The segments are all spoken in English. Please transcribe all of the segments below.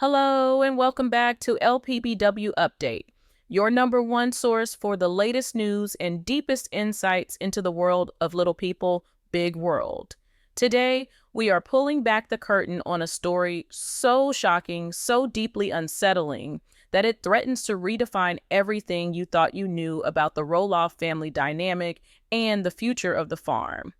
Hello and welcome back to LPBW Update, your number one source for the latest news and deepest insights into the world of little people, big world. Today, we are pulling back the curtain on a story so shocking, so deeply unsettling, that it threatens to redefine everything you thought you knew about the Roloff family dynamic and the future of the farm.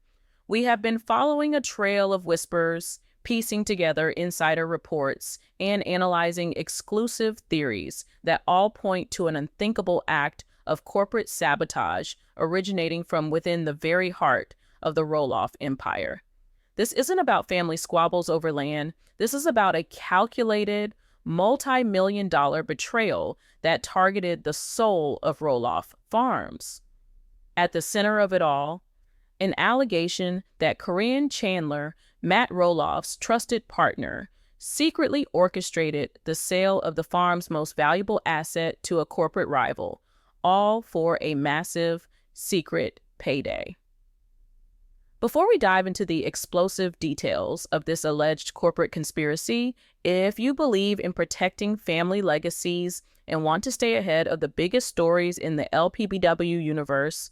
We have been following a trail of whispers, piecing together insider reports, and analyzing exclusive theories that all point to an unthinkable act of corporate sabotage originating from within the very heart of the Roloff empire. This isn't about family squabbles over land. This is about a calculated, multi-million-dollar betrayal that targeted the soul of Roloff Farms. At the center of it all, an allegation that Caryn Chandler, Matt Roloff's trusted partner, secretly orchestrated the sale of the farm's most valuable asset to a corporate rival, all for a massive, secret payday. Before we dive into the explosive details of this alleged corporate conspiracy, if you believe in protecting family legacies and want to stay ahead of the biggest stories in the LPBW universe,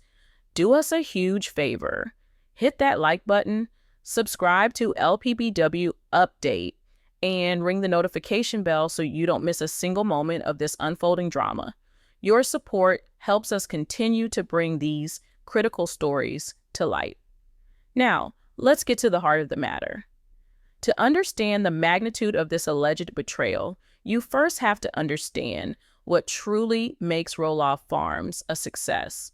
do us a huge favor. Hit that like button, subscribe to LPBW Update, and ring the notification bell so you don't miss a single moment of this unfolding drama. Your support helps us continue to bring these critical stories to light. Now, let's get to the heart of the matter. To understand the magnitude of this alleged betrayal, you first have to understand what truly makes Roloff Farms a success.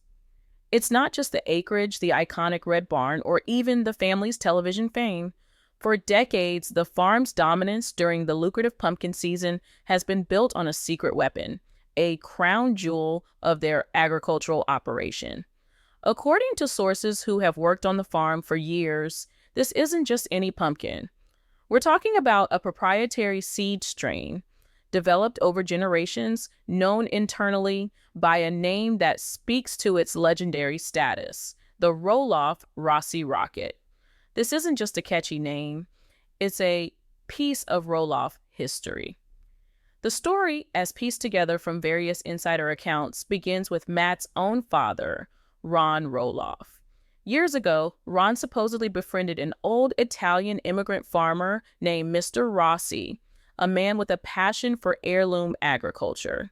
It's not just the acreage, the iconic red barn, or even the family's television fame. For decades, the farm's dominance during the lucrative pumpkin season has been built on a secret weapon, a crown jewel of their agricultural operation. According to sources who have worked on the farm for years, this isn't just any pumpkin. We're talking about a proprietary seed strain developed over generations, known internally by a name that speaks to its legendary status, the Roloff-Rossi Rocket. This isn't just a catchy name, it's a piece of Roloff history. The story, as pieced together from various insider accounts, begins with Matt's own father, Ron Roloff. Years ago, Ron supposedly befriended an old Italian immigrant farmer named Mr. Rossi, a man with a passion for heirloom agriculture.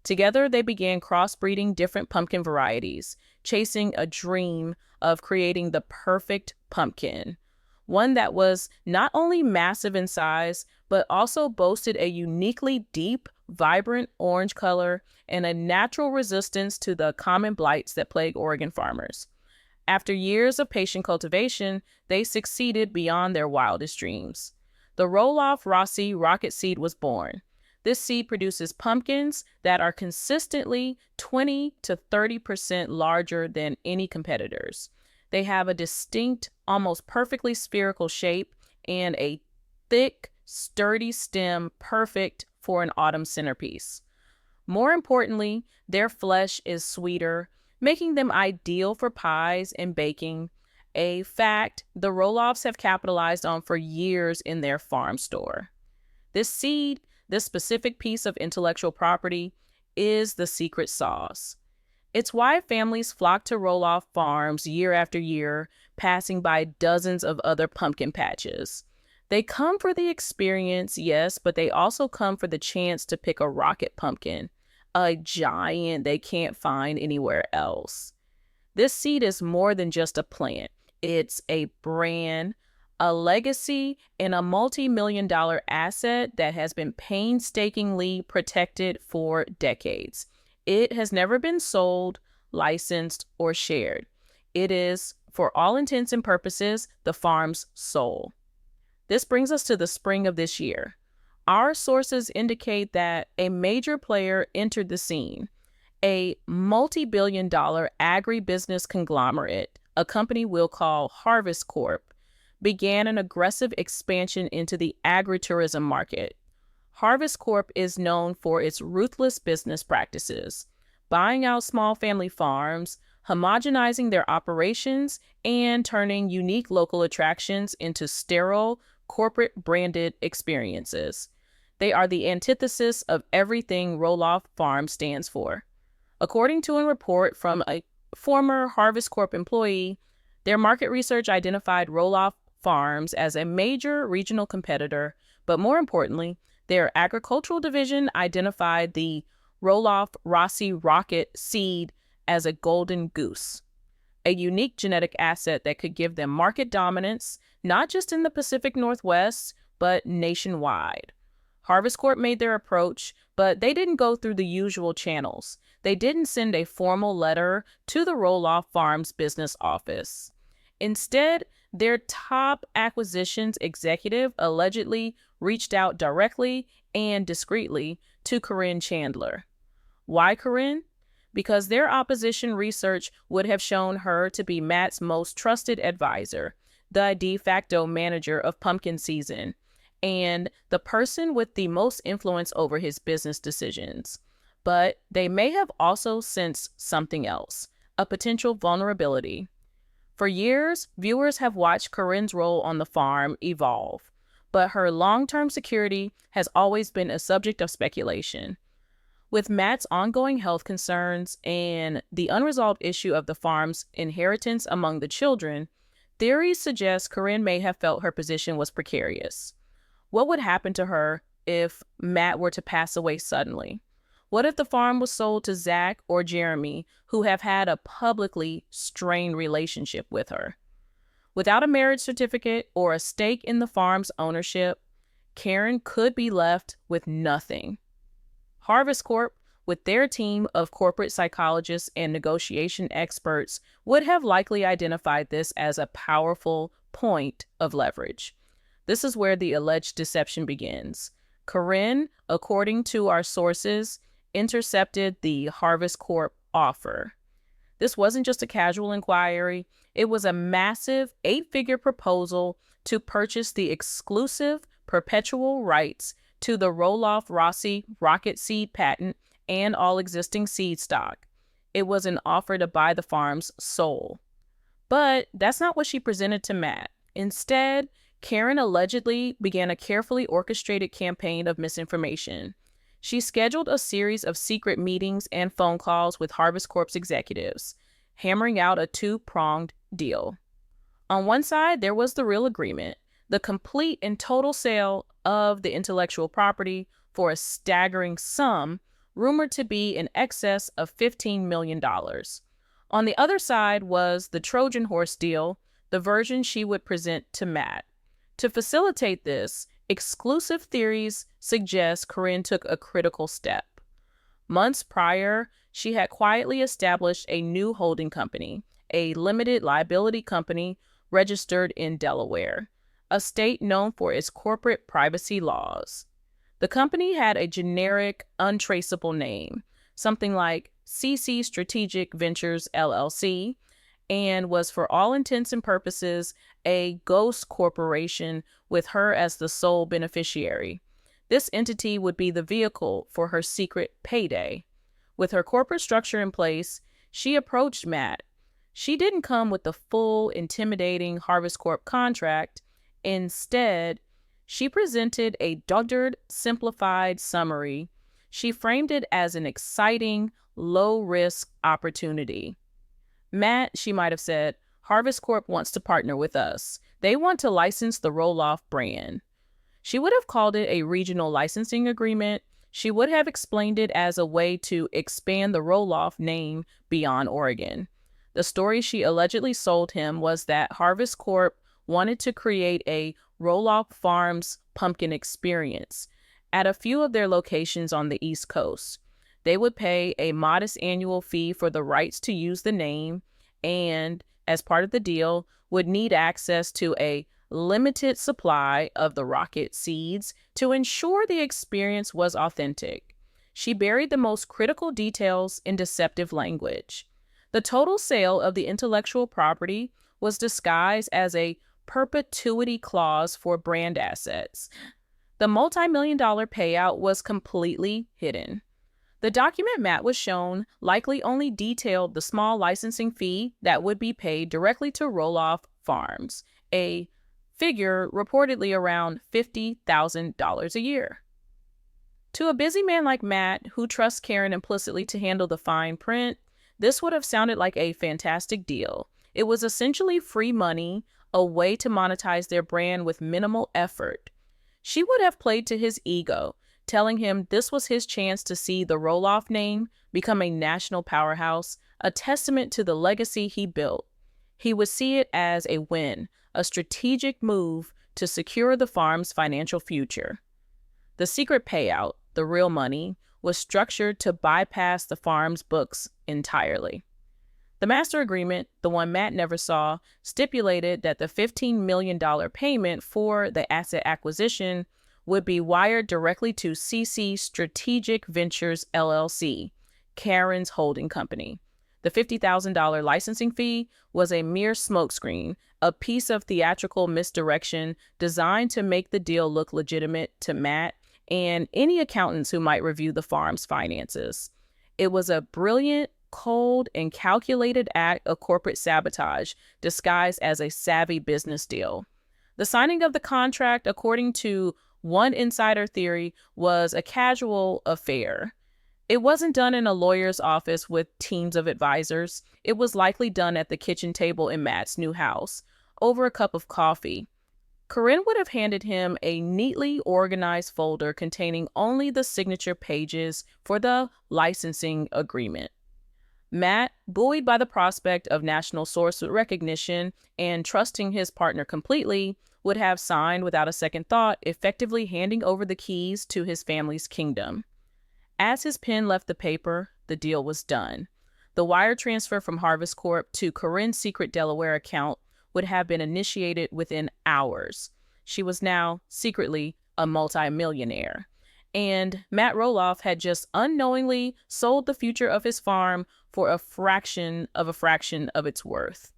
Together, they began crossbreeding different pumpkin varieties, chasing a dream of creating the perfect pumpkin, one that was not only massive in size, but also boasted a uniquely deep, vibrant orange color and a natural resistance to the common blights that plague Oregon farmers. After years of patient cultivation, they succeeded beyond their wildest dreams. The Roloff-Rossi Rocket seed was born. This seed produces pumpkins that are consistently 20 to 30% larger than any competitors. They have a distinct, almost perfectly spherical shape and a thick, sturdy stem perfect for an autumn centerpiece. More importantly, their flesh is sweeter, making them ideal for pies and baking, a fact the Roloffs have capitalized on for years in their farm store. This seed, this specific piece of intellectual property, is the secret sauce. It's why families flock to Roloff Farms year after year, passing by dozens of other pumpkin patches. They come for the experience, yes, but they also come for the chance to pick a rocket pumpkin, a giant they can't find anywhere else. This seed is more than just a plant. It's a brand, a legacy, and a multi-million-dollar asset that has been painstakingly protected for decades. It has never been sold, licensed, or shared. It is, for all intents and purposes, the farm's soul. This brings us to the spring of this year. Our sources indicate that a major player entered the scene, a multi-billion-dollar agribusiness conglomerate, a company we'll call Harvest Corp, began an aggressive expansion into the agritourism market. Harvest Corp is known for its ruthless business practices, buying out small family farms, homogenizing their operations, and turning unique local attractions into sterile, corporate-branded experiences. They are the antithesis of everything Roloff Farms stands for. According to a report from a former Harvest Corp employee, their market research identified Roloff Farms as a major regional competitor, but more importantly, their agricultural division identified the Roloff-Rossi Rocket seed as a golden goose, a unique genetic asset that could give them market dominance, not just in the Pacific Northwest, but nationwide. Harvest Corp made their approach, but they didn't go through the usual channels. They didn't send a formal letter to the Roloff Farms business office. Instead, their top acquisitions executive allegedly reached out directly and discreetly to Caryn Chandler. Why Caryn? Because their opposition research would have shown her to be Matt's most trusted advisor, the de facto manager of pumpkin season, and the person with the most influence over his business decisions. But they may have also sensed something else, a potential vulnerability. For years, viewers have watched Caryn's role on the farm evolve, but her long-term security has always been a subject of speculation. With Matt's ongoing health concerns and the unresolved issue of the farm's inheritance among the children, theories suggest Caryn may have felt her position was precarious. What would happen to her if Matt were to pass away suddenly? What if the farm was sold to Zach or Jeremy, who have had a publicly strained relationship with her? Without a marriage certificate or a stake in the farm's ownership, Caryn could be left with nothing. Harvest Corp, with their team of corporate psychologists and negotiation experts, would have likely identified this as a powerful point of leverage. This is where the alleged deception begins. Caryn, according to our sources, intercepted the Harvest Corp offer. This wasn't just a casual inquiry. It was a massive 8-figure proposal to purchase the exclusive perpetual rights to the Roloff-Rossi Rocket seed patent and all existing seed stock. It was an offer to buy the farm's soul. But that's not what she presented to Matt. Instead, Caryn allegedly began a carefully orchestrated campaign of misinformation. She scheduled a series of secret meetings and phone calls with Harvest Corp's executives, hammering out a 2-pronged deal. On one side, there was the real agreement, the complete and total sale of the intellectual property for a staggering sum, rumored to be in excess of $15 million. On the other side was the Trojan Horse deal, the version she would present to Matt. To facilitate this, exclusive theories suggest Caryn took a critical step. Months prior, she had quietly established a new holding company, a limited liability company registered in Delaware, a state known for its corporate privacy laws. The company had a generic, untraceable name, something like CC Strategic Ventures LLC, and was for all intents and purposes a ghost corporation with her as the sole beneficiary. This entity would be the vehicle for her secret payday. With her corporate structure in place, she approached Matt. She didn't come with the full, intimidating Harvest Corp contract. Instead, she presented a doctored, simplified summary. She framed it as an exciting, low-risk opportunity. Matt, she might have said, Harvest Corp wants to partner with us. They want to license the Roloff brand. She would have called it a regional licensing agreement. She would have explained it as a way to expand the Roloff name beyond Oregon. The story she allegedly sold him was that Harvest Corp wanted to create a Roloff Farms pumpkin experience at a few of their locations on the East Coast. They would pay a modest annual fee for the rights to use the name and, as part of the deal, would need access to a limited supply of the rocket seeds to ensure the experience was authentic. She buried the most critical details in deceptive language. The total sale of the intellectual property was disguised as a perpetuity clause for brand assets. The multi-million-dollar payout was completely hidden. The document Matt was shown likely only detailed the small licensing fee that would be paid directly to Roloff Farms, a figure reportedly around $50,000 a year. To a busy man like Matt, who trusts Caryn implicitly to handle the fine print, this would have sounded like a fantastic deal. It was essentially free money, a way to monetize their brand with minimal effort. She would have played to his ego, telling him this was his chance to see the Roloff name become a national powerhouse, a testament to the legacy he built. He would see it as a win, a strategic move to secure the farm's financial future. The secret payout, the real money, was structured to bypass the farm's books entirely. The master agreement, the one Matt never saw, stipulated that the $15 million payment for the asset acquisition would be wired directly to CC Strategic Ventures LLC, Caryn's holding company. The $50,000 licensing fee was a mere smokescreen, a piece of theatrical misdirection designed to make the deal look legitimate to Matt and any accountants who might review the farm's finances. It was a brilliant, cold, and calculated act of corporate sabotage disguised as a savvy business deal. The signing of the contract, according to one insider theory, was a casual affair. It wasn't done in a lawyer's office with teams of advisors. It was likely done at the kitchen table in Matt's new house, over a cup of coffee. Caryn would have handed him a neatly organized folder containing only the signature pages for the licensing agreement. Matt, buoyed by the prospect of national source recognition and trusting his partner completely, would have signed without a second thought, effectively handing over the keys to his family's kingdom. As his pen left the paper, the deal was done. The wire transfer from Harvest Corp to Caryn's secret Delaware account would have been initiated within hours. She was now, secretly, a multimillionaire. And Matt Roloff had just unknowingly sold the future of his farm for a fraction of its worth.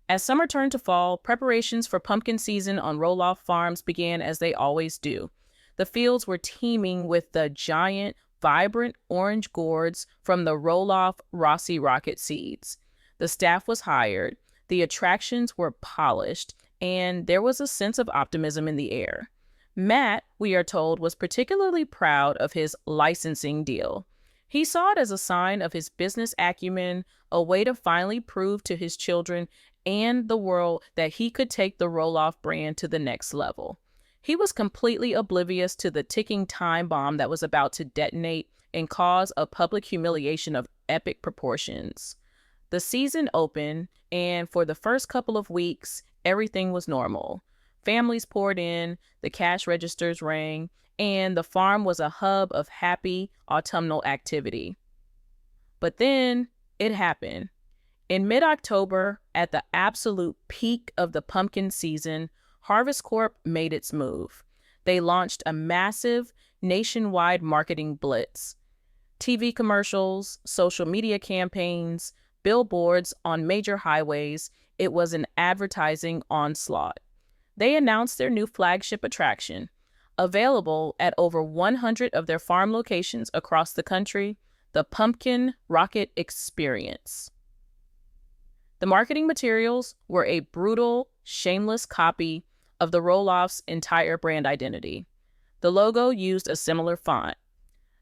As summer turned to fall, preparations for pumpkin season on Roloff Farms began as they always do. The fields were teeming with the giant, vibrant orange gourds from the Roloff-Rossi Rocket seeds. The staff was hired, the attractions were polished, and there was a sense of optimism in the air. Matt, we are told, was particularly proud of his licensing deal. He saw it as a sign of his business acumen, a way to finally prove to his children and the world that he could take the Roloff brand to the next level. He was completely oblivious to the ticking time bomb that was about to detonate and cause a public humiliation of epic proportions. The season opened, and for the first couple of weeks, everything was normal. Families poured in, the cash registers rang, and the farm was a hub of happy autumnal activity. But then it happened. In mid-October, at the absolute peak of the pumpkin season, Harvest Corp made its move. They launched a massive nationwide marketing blitz. TV commercials, social media campaigns, billboards on major highways. It was an advertising onslaught. They announced their new flagship attraction, available at over 100 of their farm locations across the country, the Pumpkin Rocket Experience. The marketing materials were a brutal, shameless copy of the Roloff's entire brand identity. The logo used a similar font.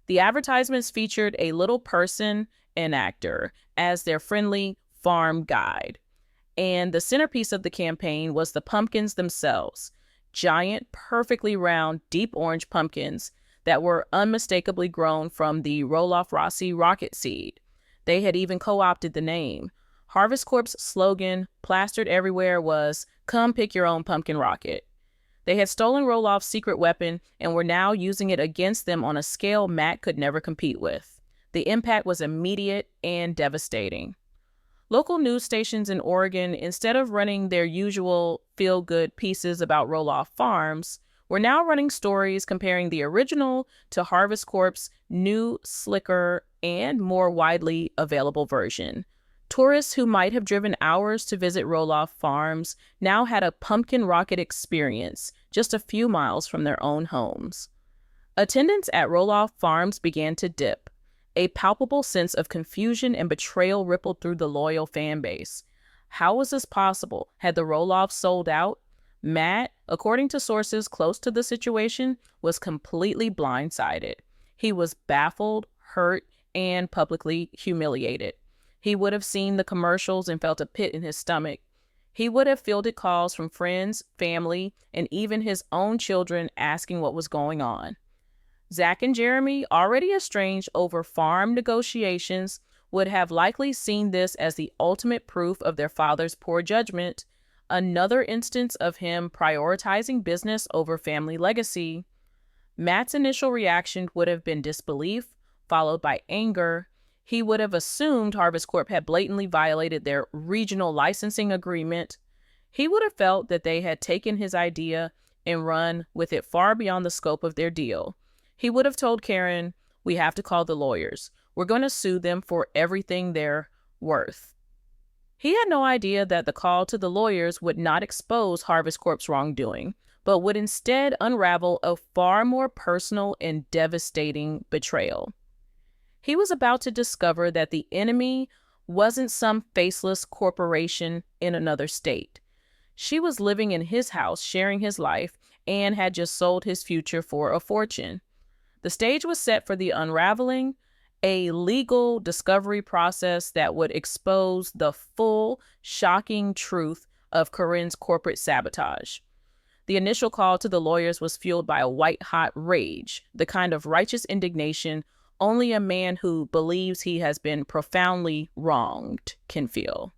The advertisements featured a little person and actor as their friendly farm guide. And the centerpiece of the campaign was the pumpkins themselves, giant, perfectly round, deep orange pumpkins that were unmistakably grown from the Roloff-Rossi Rocket seed. They had even co-opted the name. Harvest Corp's slogan, plastered everywhere, was, "Come pick your own pumpkin rocket." They had stolen Roloff's secret weapon and were now using it against them on a scale Matt could never compete with. The impact was immediate and devastating. Local news stations in Oregon, instead of running their usual feel-good pieces about Roloff Farms, were now running stories comparing the original to Harvest Corp's new, slicker, and more widely available version. Tourists who might have driven hours to visit Roloff Farms now had a pumpkin rocket experience just a few miles from their own homes. Attendance at Roloff Farms began to dip. A palpable sense of confusion and betrayal rippled through the loyal fan base. How was this possible? Had the Roloffs sold out? Matt, according to sources close to the situation, was completely blindsided. He was baffled, hurt, and publicly humiliated. He would have seen the commercials and felt a pit in his stomach. He would have fielded calls from friends, family, and even his own children asking what was going on. Zach and Jeremy, already estranged over farm negotiations, would have likely seen this as the ultimate proof of their father's poor judgment, another instance of him prioritizing business over family legacy. Matt's initial reaction would have been disbelief, followed by anger. He would have assumed Harvest Corp had blatantly violated their regional licensing agreement. He would have felt that they had taken his idea and run with it far beyond the scope of their deal. He would have told Caryn, "We have to call the lawyers. We're going to sue them for everything they're worth." He had no idea that the call to the lawyers would not expose Harvest Corp's wrongdoing, but would instead unravel a far more personal and devastating betrayal. He was about to discover that the enemy wasn't some faceless corporation in another state. She was living in his house, sharing his life, and had just sold his future for a fortune. The stage was set for the unraveling, a legal discovery process that would expose the full, shocking truth of Caryn's corporate sabotage. The initial call to the lawyers was fueled by a white-hot rage, the kind of righteous indignation only a man who believes he has been profoundly wronged can feel.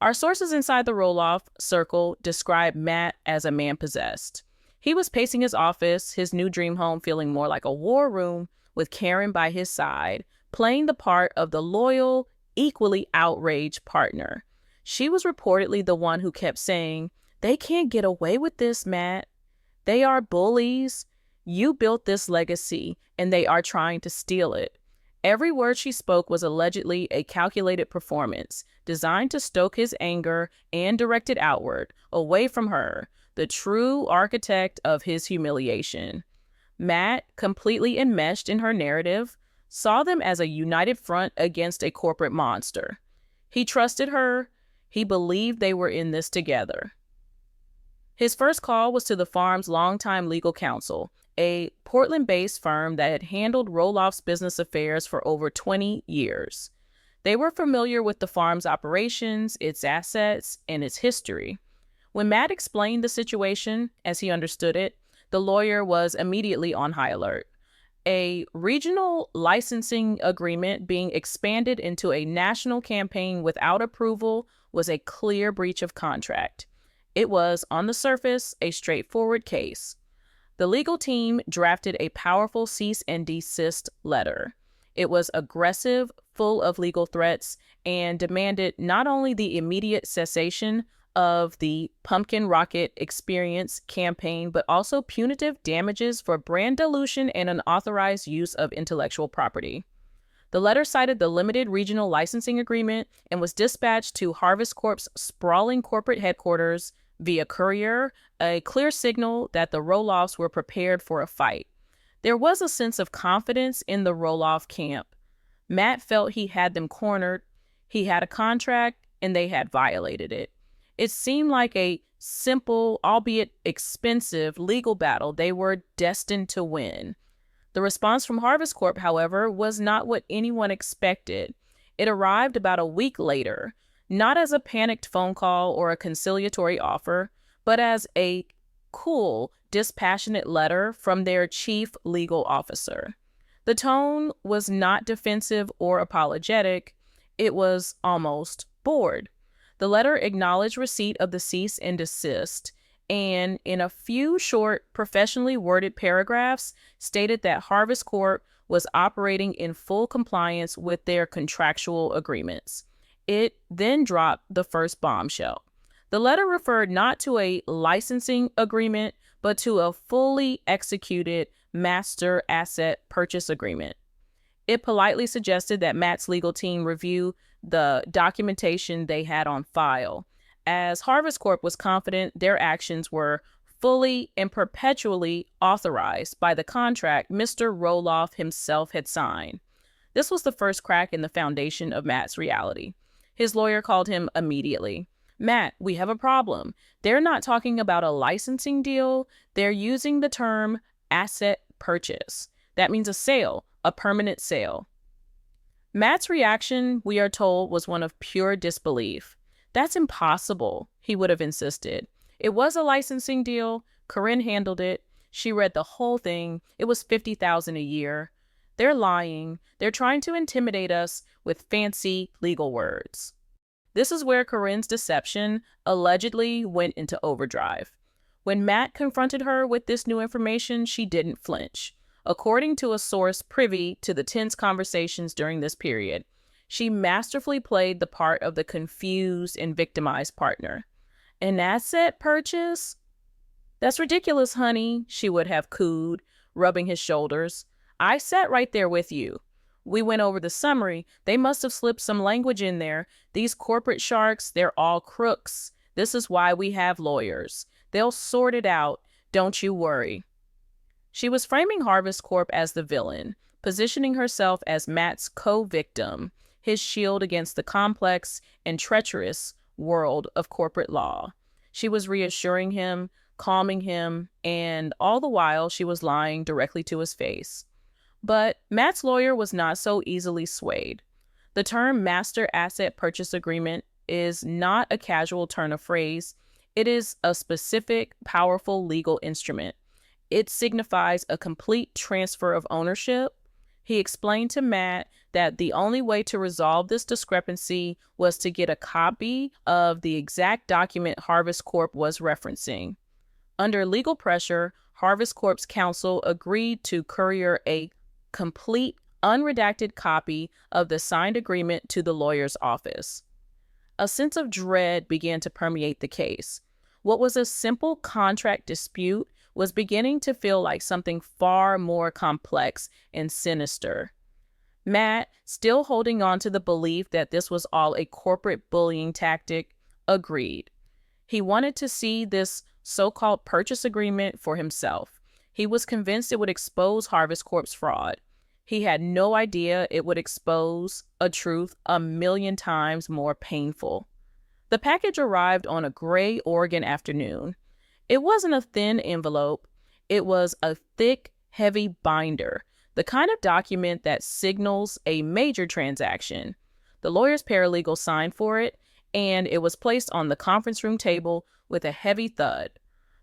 Our sources inside the Roloff circle describe Matt as a man possessed. He was pacing his office, his new dream home feeling more like a war room, with Caryn by his side, playing the part of the loyal, equally outraged partner. She was reportedly the one who kept saying, "They can't get away with this, Matt. They are bullies. You built this legacy, and they are trying to steal it." Every word she spoke was allegedly a calculated performance, designed to stoke his anger and direct it outward, away from her, the true architect of his humiliation. Matt, completely enmeshed in her narrative, saw them as a united front against a corporate monster. He trusted her. He believed they were in this together. His first call was to the farm's longtime legal counsel, a Portland-based firm that had handled Roloff's business affairs for over 20 years. They were familiar with the farm's operations, its assets, and its history. When Matt explained the situation as he understood it, the lawyer was immediately on high alert. A regional licensing agreement being expanded into a national campaign without approval was a clear breach of contract. It was, on the surface, a straightforward case. The legal team drafted a powerful cease and desist letter. It was aggressive, full of legal threats, and demanded not only the immediate cessation of the Pumpkin Rocket Experience campaign, but also punitive damages for brand dilution and unauthorized use of intellectual property. The letter cited the limited regional licensing agreement and was dispatched to Harvest Corp's sprawling corporate headquarters via courier, a clear signal that the Roloffs were prepared for a fight. There was a sense of confidence in the Roloff camp. Matt felt he had them cornered. He had a contract, and they had violated it. It seemed like a simple, albeit expensive, legal battle they were destined to win. The response from Harvest Corp, however, was not what anyone expected. It arrived about a week later, not as a panicked phone call or a conciliatory offer, but as a cool, dispassionate letter from their chief legal officer. The tone was not defensive or apologetic. It was almost bored. The letter acknowledged receipt of the cease and desist, and in a few short, professionally worded paragraphs, stated that Harvest Corp was operating in full compliance with their contractual agreements. It then dropped the first bombshell. The letter referred not to a licensing agreement, but to a fully executed master asset purchase agreement. It politely suggested that Matt's legal team review the documentation they had on file, as Harvest Corp was confident their actions were fully and perpetually authorized by the contract Mr. Roloff himself had signed. This was the first crack in the foundation of Matt's reality. His lawyer called him immediately. "Matt, we have a problem. They're not talking about a licensing deal. They're using the term asset purchase. That means a sale, a permanent sale. Matt's reaction, we are told, was one of pure disbelief. That's impossible, he would have insisted. It was a licensing deal. Caryn handled it. She read the whole thing. It was $50,000 a year. They're lying. They're trying to intimidate us with fancy legal words. This is where Caryn's deception allegedly went into overdrive. When Matt confronted her with this new information, she didn't flinch. According to a source privy to the tense conversations during this period, she masterfully played the part of the confused and victimized partner. An asset purchase? That's ridiculous, honey, she would have cooed, rubbing his shoulders. I sat right there with you. We went over the summary. They must have slipped some language in there. These corporate sharks, they're all crooks. This is why we have lawyers. They'll sort it out. Don't you worry. She was framing Harvest Corp as the villain, positioning herself as Matt's co-victim, his shield against the complex and treacherous world of corporate law. She was reassuring him, calming him, and all the while she was lying directly to his face. But Matt's lawyer was not so easily swayed. The term master asset purchase agreement is not a casual turn of phrase. It is a specific, powerful legal instrument. It signifies a complete transfer of ownership. He explained to Matt that the only way to resolve this discrepancy was to get a copy of the exact document Harvest Corp was referencing. Under legal pressure, Harvest Corp's counsel agreed to courier a complete, unredacted copy of the signed agreement to the lawyer's office. A sense of dread began to permeate the case. What was a simple contract dispute was beginning to feel like something far more complex and sinister. Matt, still holding on to the belief that this was all a corporate bullying tactic, agreed. He wanted to see this so-called purchase agreement for himself. He was convinced it would expose Harvest Corp's fraud. He had no idea it would expose a truth 1,000,000 times more painful. The package arrived on a gray Oregon afternoon. It wasn't a thin envelope. It was a thick, heavy binder, the kind of document that signals a major transaction. The lawyer's paralegal signed for it, and it was placed on the conference room table with a heavy thud.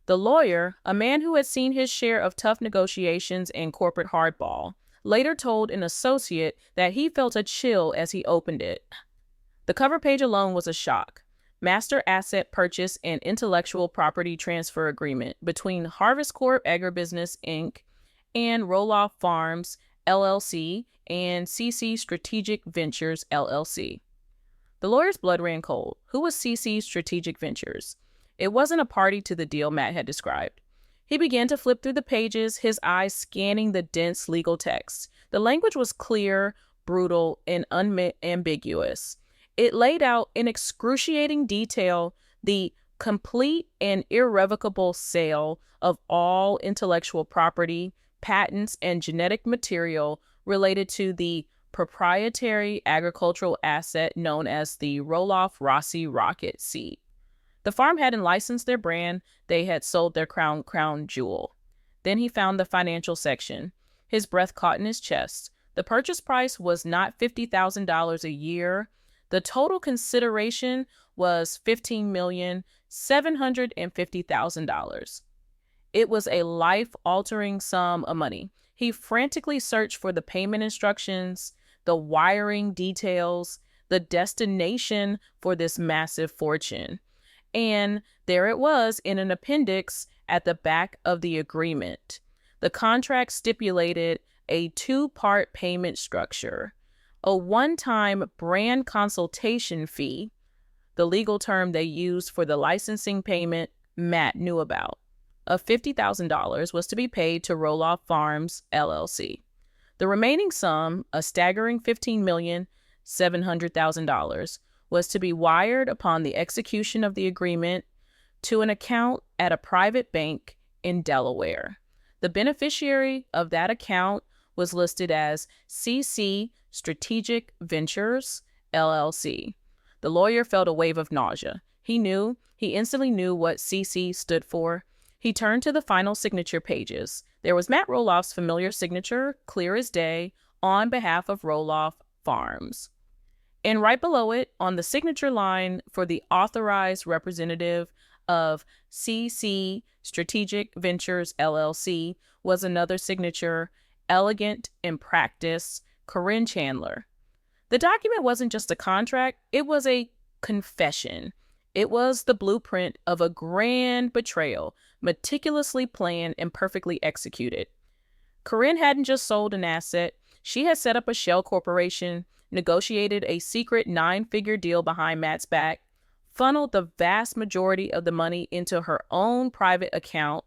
The lawyer, a man who had seen his share of tough negotiations and corporate hardball, later told an associate that he felt a chill as he opened it. The cover page alone was a shock. Master Asset Purchase and Intellectual Property Transfer Agreement between Harvest Corp Agribusiness, Inc. and Roloff Farms, LLC, and CC Strategic Ventures, LLC. The lawyer's blood ran cold. Who was CC Strategic Ventures? It wasn't a party to the deal Matt had described. He began to flip through the pages, his eyes scanning the dense legal text. The language was clear, brutal, and unambiguous. It laid out in excruciating detail the complete and irrevocable sale of all intellectual property, patents, and genetic material related to the proprietary agricultural asset known as the Roloff-Rossi Rocket seed. The farm hadn't licensed their brand. They had sold their crown jewel. Then he found the financial section. His breath caught in his chest. The purchase price was not $50,000 a year. The total consideration was $15,750,000. It was a life-altering sum of money. He frantically searched for the payment instructions, the wiring details, the destination for this massive fortune. And there it was in an appendix at the back of the agreement. The contract stipulated a two-part payment structure. A one-time brand consultation fee, the legal term they used for the licensing payment Matt knew about, of $50,000 was to be paid to Roloff Farms, LLC. The remaining sum, a staggering $15,700,000, was to be wired upon the execution of the agreement to an account at a private bank in Delaware. The beneficiary of that account was listed as CC Strategic Ventures, LLC. The lawyer felt a wave of nausea. He instantly knew what CC stood for. He turned to the final signature pages. There was Matt Roloff's familiar signature, clear as day, on behalf of Roloff Farms. And right below it, on the signature line for the authorized representative of CC Strategic Ventures LLC, was another signature, elegant in practice, Caryn Chandler. The document wasn't just a contract, it was a confession. It was the blueprint of a grand betrayal, meticulously planned and perfectly executed. Caryn hadn't just sold an asset, she had set up a shell corporation, negotiated a secret 9-figure deal behind Matt's back, funneled the vast majority of the money into her own private account,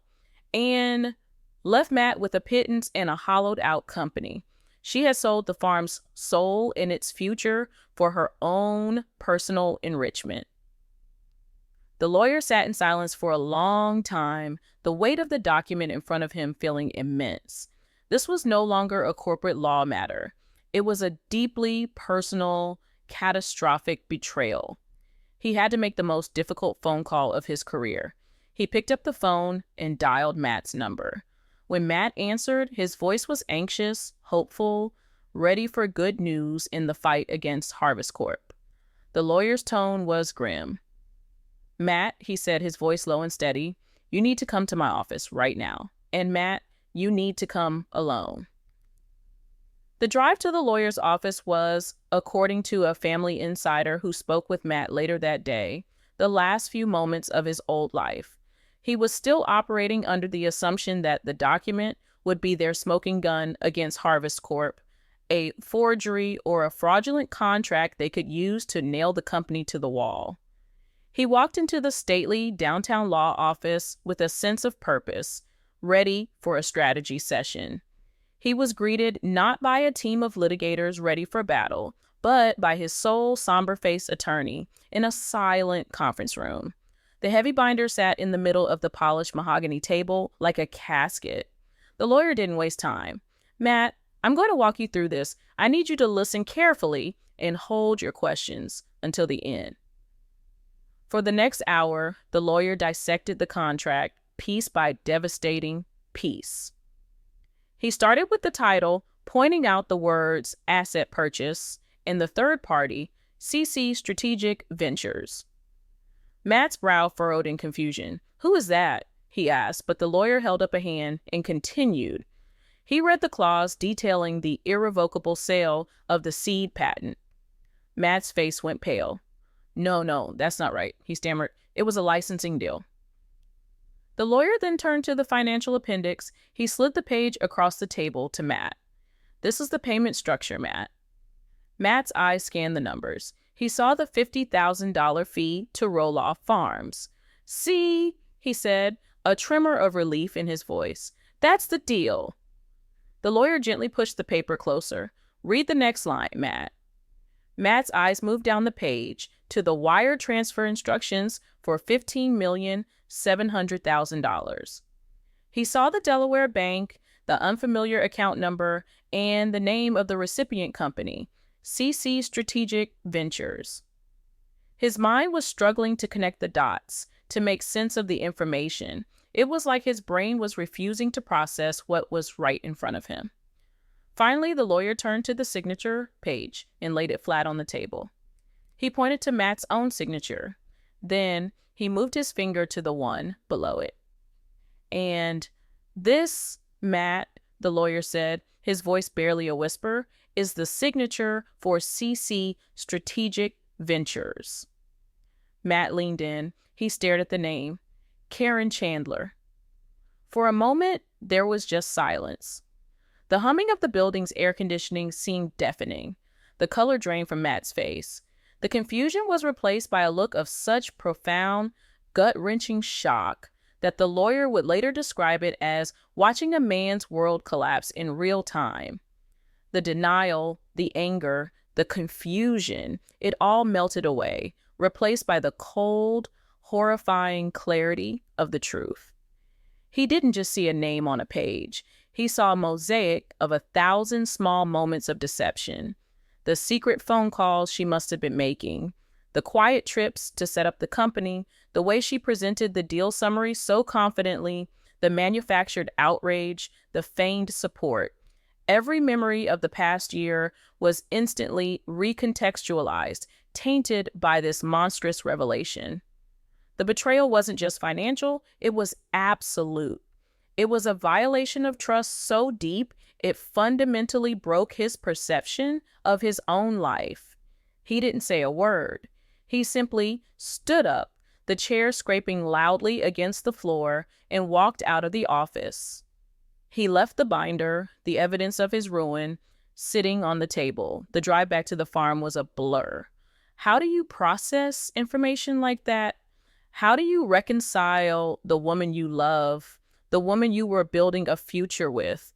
and left Matt with a pittance and a hollowed-out company. She had sold the farm's soul and its future for her own personal enrichment. The lawyer sat in silence for a long time, the weight of the document in front of him feeling immense. This was no longer a corporate law matter. It was a deeply personal, catastrophic betrayal. He had to make the most difficult phone call of his career. He picked up the phone and dialed Matt's number. When Matt answered, his voice was anxious, hopeful, ready for good news in the fight against Harvest Corp. The lawyer's tone was grim. "Matt," he said, his voice low and steady, "you need to come to my office right now. And Matt, you need to come alone." The drive to the lawyer's office was, according to a family insider who spoke with Matt later that day, the last few moments of his old life. He was still operating under the assumption that the document would be their smoking gun against Harvest Corp, a forgery or a fraudulent contract they could use to nail the company to the wall. He walked into the stately downtown law office with a sense of purpose, ready for a strategy session. He was greeted not by a team of litigators ready for battle, but by his sole somber-faced attorney in a silent conference room. The heavy binder sat in the middle of the polished mahogany table like a casket. The lawyer didn't waste time. "Matt, I'm going to walk you through this. I need you to listen carefully and hold your questions until the end." For the next hour, the lawyer dissected the contract, piece by devastating piece. He started with the title, pointing out the words asset purchase and the third party, CC Strategic Ventures. Matt's brow furrowed in confusion. "Who is that?" he asked, but the lawyer held up a hand and continued. He read the clause detailing the irrevocable sale of the seed patent. Matt's face went pale. No, that's not right," he stammered. "It was a licensing deal." The lawyer then turned to the financial appendix. He slid the page across the table to Matt. "This is the payment structure, Matt." Matt's eyes scanned the numbers. He saw the $50,000 fee to Roloff Farms. "See," he said, a tremor of relief in his voice. "That's the deal." The lawyer gently pushed the paper closer. "Read the next line, Matt." Matt's eyes moved down the page to the wire transfer instructions for $15,700,000. He saw the Delaware bank, the unfamiliar account number, and the name of the recipient company, CC Strategic Ventures. His mind was struggling to connect the dots, to make sense of the information. It was like his brain was refusing to process what was right in front of him. Finally, the lawyer turned to the signature page and laid it flat on the table. He pointed to Matt's own signature. Then he moved his finger to the one below it. "And this, Matt," the lawyer said, his voice barely a whisper, "is the signature for CC Strategic Ventures." Matt leaned in. He stared at the name. Caryn Chandler. For a moment, there was just silence. The humming of the building's air conditioning seemed deafening. The color drained from Matt's face. The confusion was replaced by a look of such profound, gut-wrenching shock that the lawyer would later describe it as watching a man's world collapse in real time. The denial, the anger, the confusion, it all melted away, replaced by the cold, horrifying clarity of the truth. He didn't just see a name on a page. He saw a mosaic of 1,000 small moments of deception. The secret phone calls she must have been making, the quiet trips to set up the company, The way she presented the deal summary so confidently, the manufactured outrage, the feigned support. Every memory of the past year was instantly recontextualized, tainted by this monstrous revelation. The betrayal wasn't just financial, it was absolute. It was a violation of trust so deep, it fundamentally broke his perception of his own life. He didn't say a word. He simply stood up, the chair scraping loudly against the floor, and walked out of the office. He left the binder, the evidence of his ruin, sitting on the table. The drive back to the farm was a blur. How do you process information like that? How do you reconcile the woman you love, the woman you were building a future with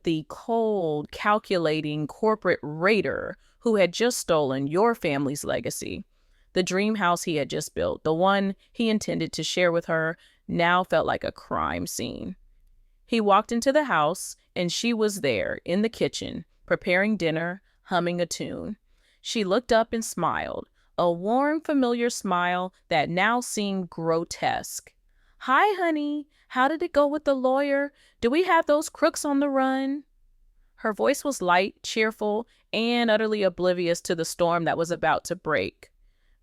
the cold, calculating corporate raider who had just stolen your family's legacy? The dream house he had just built, the one he intended to share with her, now felt like a crime scene. He walked into the house, and she was there in the kitchen, preparing dinner, humming a tune. She looked up and smiled, a warm, familiar smile that now seemed grotesque. "Hi, honey. How did it go with the lawyer? Do we have those crooks on the run?" Her voice was light, cheerful, and utterly oblivious to the storm that was about to break.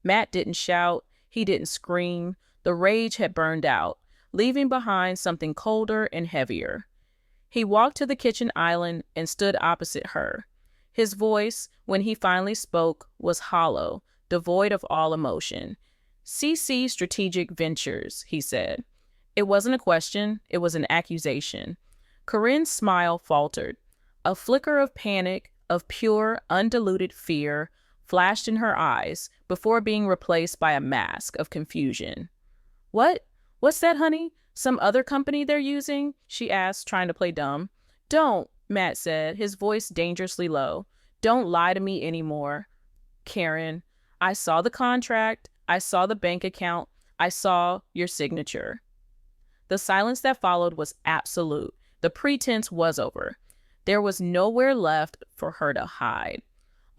Matt didn't shout. He didn't scream. The rage had burned out, leaving behind something colder and heavier. He walked to the kitchen island and stood opposite her. His voice, when he finally spoke, was hollow, devoid of all emotion. "CC Strategic Ventures," he said. It wasn't a question, it was an accusation. Caryn's smile faltered. A flicker of panic, of pure, undiluted fear, flashed in her eyes before being replaced by a mask of confusion. What's that, honey? Some other company they're using?" she asked, trying to play dumb. "Don't," Matt said, his voice dangerously low. "Don't lie to me anymore. Caryn, I saw the contract, I saw the bank account, I saw your signature." The silence that followed was absolute. The pretense was over. There was nowhere left for her to hide.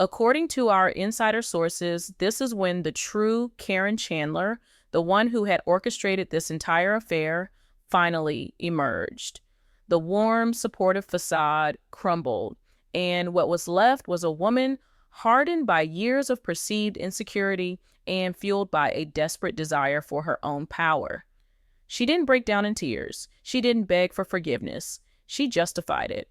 According to our insider sources, this is when the true Caryn Chandler, the one who had orchestrated this entire affair, finally emerged. The warm, supportive facade crumbled, and what was left was a woman hardened by years of perceived insecurity and fueled by a desperate desire for her own power. She didn't break down in tears. She didn't beg for forgiveness. She justified it.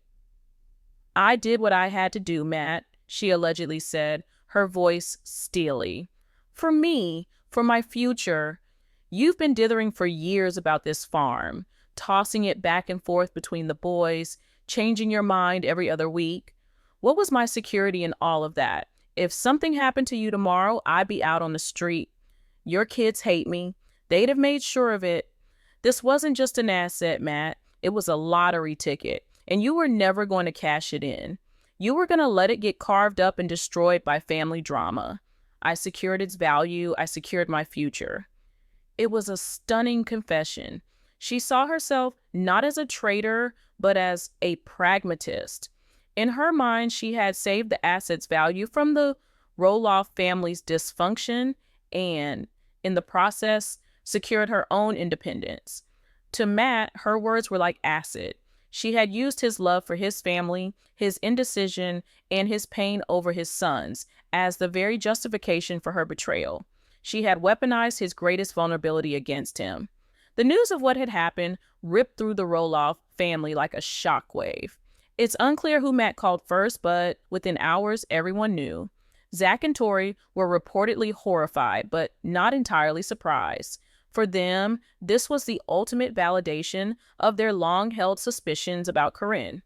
"I did what I had to do, Matt," she allegedly said, her voice steely. "For me, for my future. You've been dithering for years about this farm, tossing it back and forth between the boys, changing your mind every other week. What was my security in all of that? If something happened to you tomorrow, I'd be out on the street. Your kids hate me. They'd have made sure of it. This wasn't just an asset, Matt. It was a lottery ticket, and you were never going to cash it in. You were going to let it get carved up and destroyed by family drama. I secured its value. I secured my future." It was a stunning confession. She saw herself not as a traitor, but as a pragmatist. In her mind, she had saved the asset's value from the Roloff family's dysfunction and, in the process, secured her own independence. To Matt, her words were like acid. She had used his love for his family, his indecision, and his pain over his sons as the very justification for her betrayal. She had weaponized his greatest vulnerability against him. The news of what had happened ripped through the Roloff family like a shockwave. It's unclear who Matt called first, but within hours, everyone knew. Zach and Tori were reportedly horrified, but not entirely surprised. For them, this was the ultimate validation of their long-held suspicions about Caryn.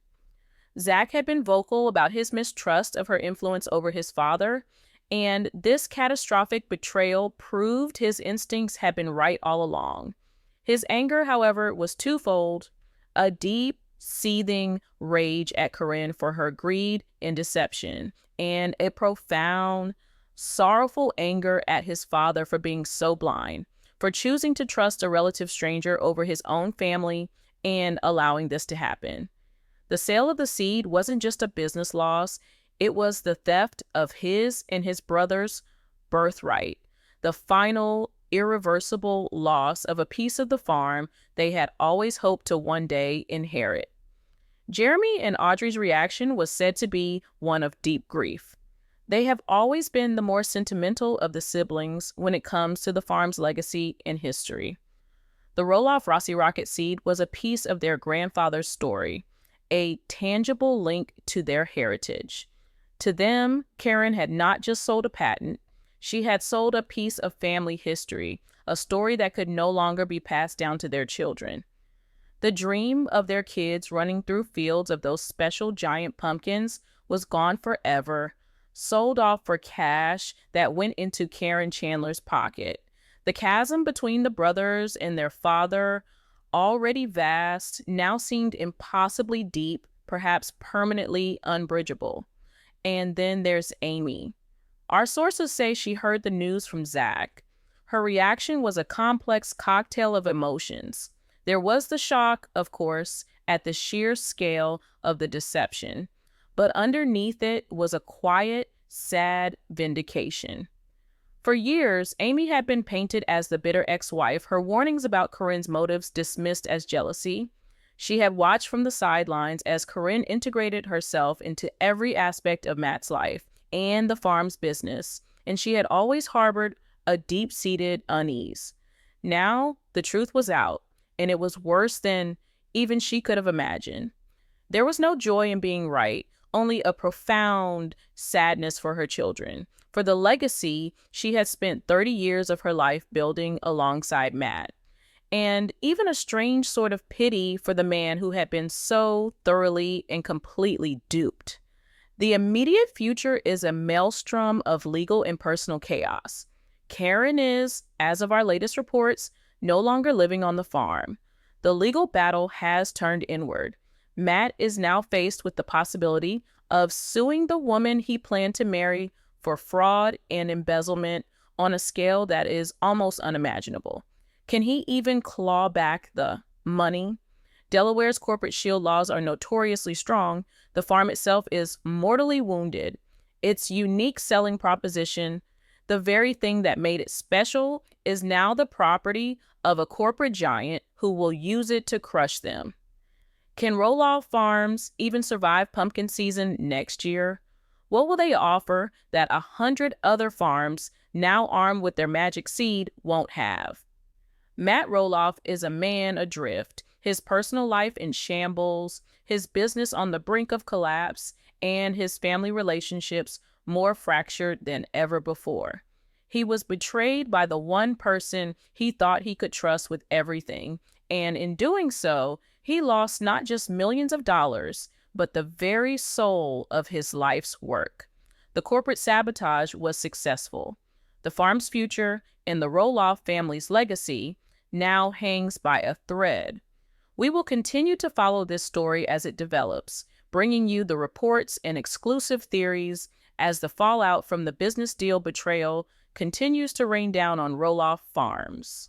Zach had been vocal about his mistrust of her influence over his father, and this catastrophic betrayal proved his instincts had been right all along. His anger, however, was twofold: a deep, seething rage at Caryn for her greed and deception, and a profound, sorrowful anger at his father for being so blind, for choosing to trust a relative stranger over his own family and allowing this to happen. The sale of the seed wasn't just a business loss, it was the theft of his and his brother's birthright, the final irreversible loss of a piece of the farm they had always hoped to one day inherit. Jeremy and Audrey's reaction was said to be one of deep grief. They have always been the more sentimental of the siblings when it comes to the farm's legacy and history. The Roloff-Rossi Rocket seed was a piece of their grandfather's story, a tangible link to their heritage. To them, Caryn had not just sold a patent, she had sold a piece of family history, a story that could no longer be passed down to their children. The dream of their kids running through fields of those special giant pumpkins was gone forever, sold off for cash that went into Caryn Chandler's pocket. The chasm between the brothers and their father, already vast, now seemed impossibly deep, perhaps permanently unbridgeable. And then there's Amy. Our sources say she heard the news from Zach. Her reaction was a complex cocktail of emotions. There was the shock, of course, at the sheer scale of the deception, but underneath it was a quiet, sad vindication. For years, Amy had been painted as the bitter ex-wife, her warnings about Caryn's motives dismissed as jealousy. She had watched from the sidelines as Caryn integrated herself into every aspect of Matt's life and the farm's business, and she had always harbored a deep-seated unease. Now, the truth was out, and it was worse than even she could have imagined. There was no joy in being right, only a profound sadness for her children, for the legacy she had spent 30 years of her life building alongside Matt, and even a strange sort of pity for the man who had been so thoroughly and completely duped. The immediate future is a maelstrom of legal and personal chaos. Caryn is, as of our latest reports, no longer living on the farm. The legal battle has turned inward. Matt is now faced with the possibility of suing the woman he planned to marry for fraud and embezzlement on a scale that is almost unimaginable. Can he even claw back the money? Delaware's corporate shield laws are notoriously strong. The farm itself is mortally wounded. Its unique selling proposition, the very thing that made it special, is now the property of a corporate giant who will use it to crush them. Can Roloff Farms even survive pumpkin season next year? What will they offer that 100 other farms, now armed with their magic seed, won't have? Matt Roloff is a man adrift, his personal life in shambles, his business on the brink of collapse, and his family relationships more fractured than ever before. He was betrayed by the one person he thought he could trust with everything, and in doing so, he lost not just millions of dollars, but the very soul of his life's work. The corporate sabotage was successful. The farm's future and the Roloff family's legacy now hangs by a thread. We will continue to follow this story as it develops, bringing you the reports and exclusive theories as the fallout from the business deal betrayal continues to rain down on Roloff Farms.